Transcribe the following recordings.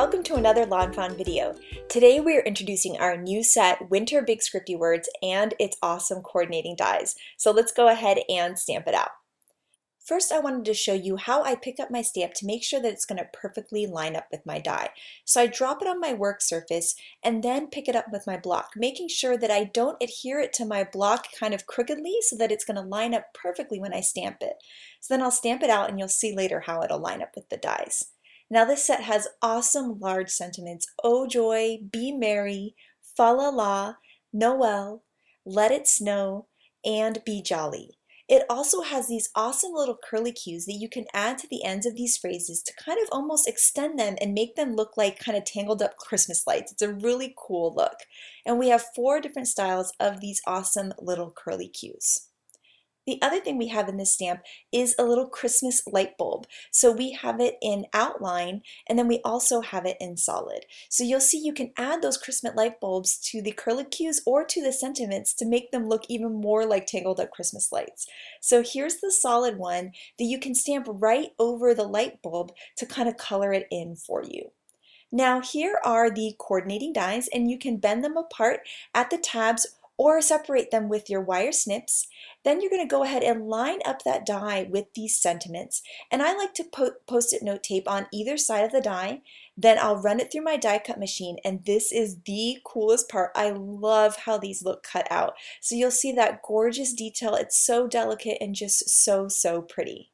welcome to another lawnfawn video. Today we are introducing our new set, Winter Big Scripty Words, and its awesome coordinating dies. So let's go ahead and stamp it out. First, I wanted to show you how I pick up my stamp to make sure that it's going to perfectly line up with my die. So I drop it on my work surface and then pick it up with my block, making sure that I don't adhere it to my block kind of crookedly so that it's going to line up perfectly when I stamp it. So then I'll stamp it out and you'll see later how it'll line up with the dies. Now this set has awesome large sentiments: oh joy, be merry, fa la la, Noel, let it snow, and be jolly. It also has these awesome little curly cues that you can add to the ends of these phrases to kind of almost extend them and make them look like kind of tangled up Christmas lights. It's a really cool look. And we have 4 different styles of these awesome little curly cues. The other thing we have in this stamp is a little Christmas light bulb. So we have it in outline and then we also have it in solid. So you'll see you can add those Christmas light bulbs to the curlicues or to the sentiments to make them look even more like tangled up Christmas lights. So here's the solid one that you can stamp right over the light bulb to kind of color it in for you. Now here are the coordinating dies, and you can bend them apart at the tabs or separate them with your wire snips. Then you're going to go ahead and line up that die with these sentiments. And I like to put post-it note tape on either side of the die. Then I'll run it through my die cut machine, and this is the coolest part. I love how these look cut out. So you'll see that gorgeous detail. It's so delicate and just so pretty.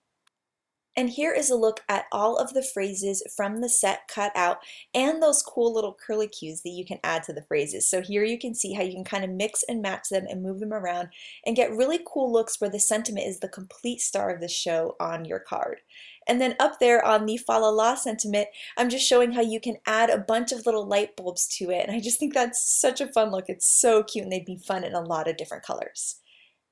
And here is a look at all of the phrases from the set cut out and those cool little curly cues that you can add to the phrases. So here you can see how you can kind of mix and match them and move them around and get really cool looks where the sentiment is the complete star of the show on your card. And then up there on the fa la la sentiment, I'm just showing how you can add a bunch of little light bulbs to it. And I just think that's such a fun look. It's so cute and they'd be fun in a lot of different colors.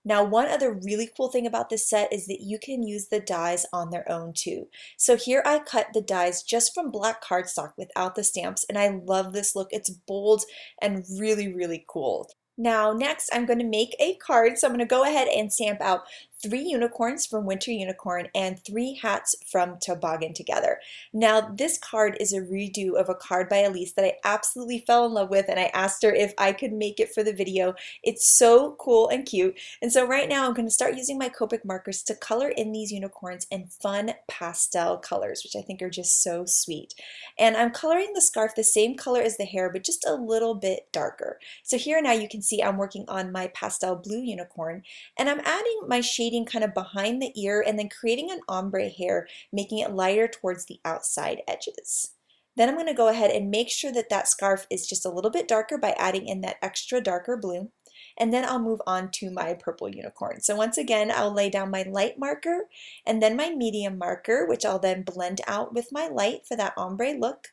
Now, one other really cool thing about this set is that you can use the dies on their own too. So here I cut the dies just from black cardstock without the stamps, and I love this look. It's bold and really cool. Now next I'm going to make a card, so I'm going to go ahead and stamp out 3 unicorns from Winter Unicorn and 3 hats from Toboggan Together. Now this card is a redo of a card by Elise that I absolutely fell in love with, and I asked her if I could make it for the video. It's so cool and cute, and so right now I'm going to start using my Copic markers to color in these unicorns in fun pastel colors, which I think are just so sweet. And I'm coloring the scarf the same color as the hair, but just a little bit darker. So here now you can see I'm working on my pastel blue unicorn, and I'm adding my shading kind of behind the ear and then creating an ombre hair, making it lighter towards the outside edges. Then I'm going to go ahead and make sure that that scarf is just a little bit darker by adding in that extra darker blue. And then I'll move on to my purple unicorn. So once again, I'll lay down my light marker and then my medium marker, which I'll then blend out with my light for that ombre look.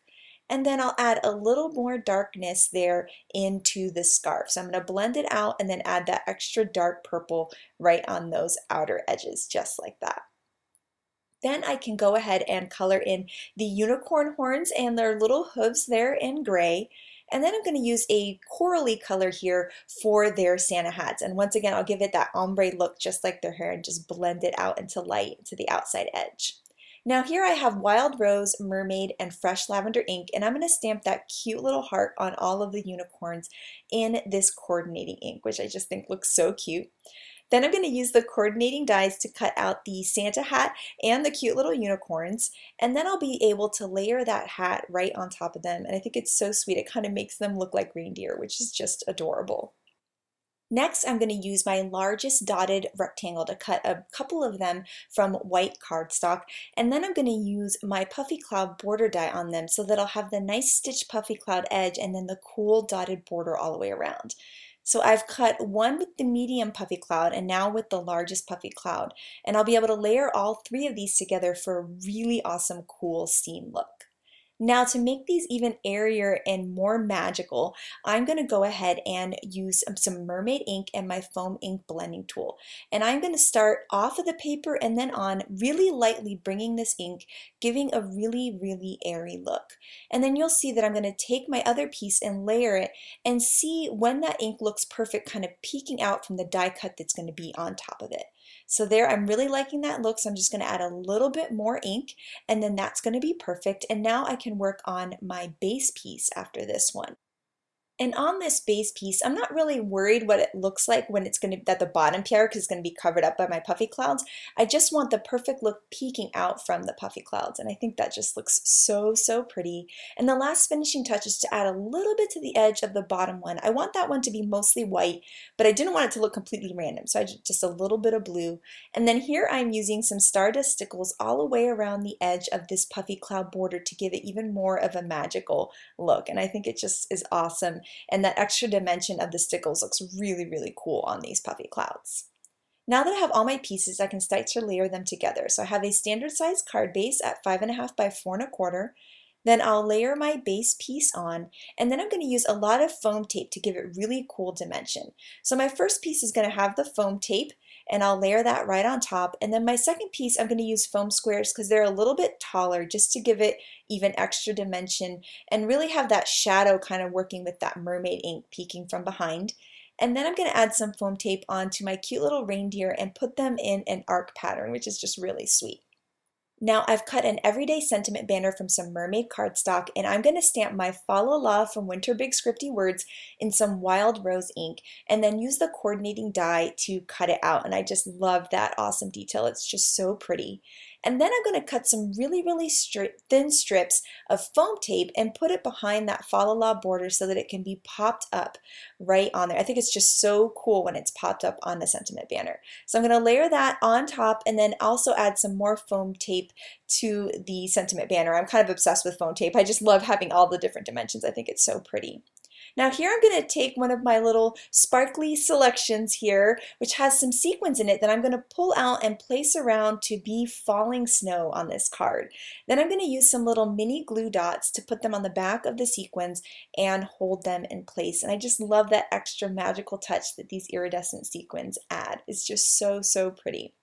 And then I'll add a little more darkness there into the scarf. So I'm going to blend it out and then add that extra dark purple right on those outer edges, just like that. Then I can go ahead and color in the unicorn horns and their little hooves there in gray. And then I'm going to use a corally color here for their Santa hats. And once again, I'll give it that ombre look just like their hair and just blend it out into light to the outside edge. Now here I have Wild Rose, Mermaid, and Fresh Lavender ink, and I'm going to stamp that cute little heart on all of the unicorns in this coordinating ink, which I just think looks so cute. Then I'm going to use the coordinating dies to cut out the Santa hat and the cute little unicorns, and then I'll be able to layer that hat right on top of them, and I think it's so sweet. It kind of makes them look like reindeer, which is just adorable. Next, I'm going to use my largest dotted rectangle to cut a couple of them from white cardstock, and then I'm going to use my puffy cloud border die on them so that I'll have the nice stitched puffy cloud edge and then the cool dotted border all the way around. So I've cut one with the medium puffy cloud and now with the largest puffy cloud, and I'll be able to layer all 3 of these together for a really awesome cool scene look. Now to make these even airier and more magical, I'm going to go ahead and use some mermaid ink and my foam ink blending tool. And I'm going to start off of the paper and then on, really lightly bringing this ink, giving a really airy look. And then you'll see that I'm going to take my other piece and layer it and see when that ink looks perfect, kind of peeking out from the die cut that's going to be on top of it. So there, I'm really liking that look, so I'm just going to add a little bit more ink, and then that's going to be perfect. And now I can work on my base piece after this one. And on this base piece, I'm not really worried what it looks like when it's going to, that the bottom part is going to be covered up by my puffy clouds. I just want the perfect look peeking out from the puffy clouds. And I think that just looks so, so pretty. And the last finishing touch is to add a little bit to the edge of the bottom one. I want that one to be mostly white, but I didn't want it to look completely random. So I just a little bit of blue. And then here I'm using some Stardust stickles all the way around the edge of this puffy cloud border to give it even more of a magical look. And I think it just is awesome. And that extra dimension of the stickles looks really, really cool on these puffy clouds. Now that I have all my pieces, I can start to layer them together. So I have a standard size card base at 5.5 by 4.25. Then I'll layer my base piece on, and then I'm going to use a lot of foam tape to give it really cool dimension. So my first piece is going to have the foam tape, and I'll layer that right on top. And then my second piece, I'm going to use foam squares because they're a little bit taller just to give it even extra dimension and really have that shadow kind of working with that mermaid ink peeking from behind. And then I'm going to add some foam tape onto my cute little reindeer and put them in an arc pattern, which is just really sweet. Now I've cut an everyday sentiment banner from some mermaid cardstock, and I'm going to stamp my Fa La La from Winter Big Scripty Words in some wild rose ink and then use the coordinating die to cut it out. And I just love that awesome detail. It's just so pretty. And then I'm going to cut some really, really thin strips of foam tape and put it behind that Fa La La border so that it can be popped up right on there. I think it's just so cool when it's popped up on the sentiment banner. So I'm going to layer that on top and then also add some more foam tape to the sentiment banner. I'm kind of obsessed with foam tape. I just love having all the different dimensions. I think it's so pretty. Now here I'm going to take one of my little sparkly selections here, which has some sequins in it that I'm going to pull out and place around to be falling snow on this card. Then I'm going to use some little mini glue dots to put them on the back of the sequins and hold them in place. And I just love that extra magical touch that these iridescent sequins add. It's just so, so pretty.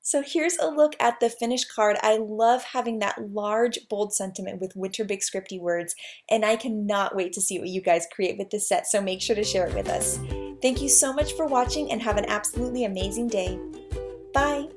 So here's a look at the finished card. I love having that large, bold sentiment with Winter Big Scripty Words, and I cannot wait to see what you guys create with this set, so make sure to share it with us. Thank you so much for watching and have an absolutely amazing day. Bye!